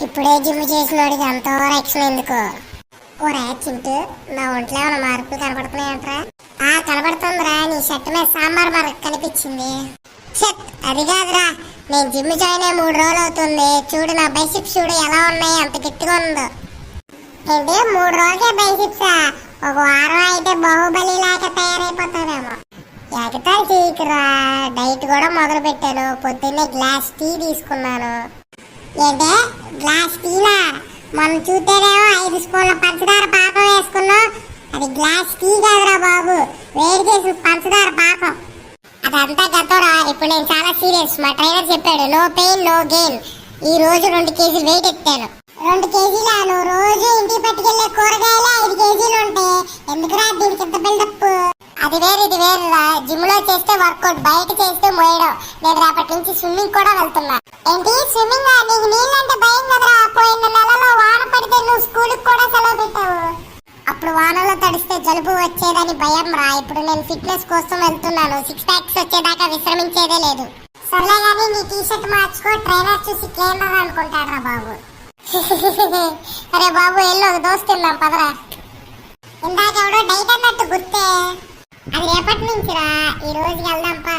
ఇప్పుడే జిమ్ చేసినోడికి అంత ఓవరాక్షన్ ఎందుకు? ఓరా చింటూ, నా ఒంట్లో ఏమైనా మార్పులు కనపడుతున్నాయంట్రా? కనబడుతుందిరా, నీ షర్ట్ మీద సాంబార్ మార్క్ కనిపించింది. షర్ట్ అది కాదురా, నేను జిమ్ జాయిన్ అయ్యి 3 రోజులు అవుతుంది. చూడు నా బైసిప్స్ చూడు ఎలా ఉన్నాయి, అంత గట్టిగా ఉందో. ఏంటి 3 రోజులకే బైసిప్సా? ఒక వారం అయితే బాహుబలి లాగా తయారైపోతావేమో. ఎగతాలు చేయకురా, డైట్ కూడా మొదలు పెట్టాను. పొద్దున్నే గ్లాస్ టీ తీసుకున్నాను. ఏంటే గ్లాస్ టీనా? మనం చూస్తేనేమో 5 స్పూన్ల పంచదార పాకం వేసుకున్నాం. అది గ్లాస్ టీ కాదురా బాబు, వేడి చేసిన పంచదార పాకం. అదంతా గతరా. ఇప్పుడు నేను చాలా సీరియస్. మా ట్రైనర్ చెప్పాడు నో పెయిన్ నో గెయిన్. ఈ రోజు 2 కేజీలు వెయిట్ ఎత్తాను. 2 కేజీలా? నువ్వు రోజు ఇంటికి పట్టుకెళ్లే కూరగాయలే 5 కేజీలు ఉంటాయి. ఎందుకురా దీనికి ఇంత బిల్డప్? అది వేరు ఇది వేరురా. జిమ్ లో చేస్తే వర్కౌట్, బయట చేస్తే మోయడం. నేను రేపటి నుంచి స్విమ్మింగ్ కూడా వెళ్తున్నా. ఏంటి స్విమ్మింగ్? నీకు నీళ్ళంటే భయం కదరా? పోయిన నెలలో వాన పడితే నువ్వు స్కూల్కి కూడా సెలవు పెట్టావు. అప్పుడు వానలో తడిస్తే జలుబు వచ్చేదని భయం రా. ఇప్పుడు నేను ఫిట్నెస్ కోసం వెళ్తున్నాను. 6 ప్యాక్స్ వచ్చేదాకా విశ్రమించేదే లేదు. సర్లే కానీ నీ టీ షర్ట్ మార్చుకో, ట్రైనర్ చూసి క్లీనర్ అనుకుంటాడ్రా బాబు. అరే బాబు ఎల్లు ఒక దోశ తిందాం పదరా. ఇందాక ఎవడో డైట్ అన్నట్టు గుర్తే. అది రేపటి నుంచిరా, ఈ రోజుకి వెళ్దాంపా.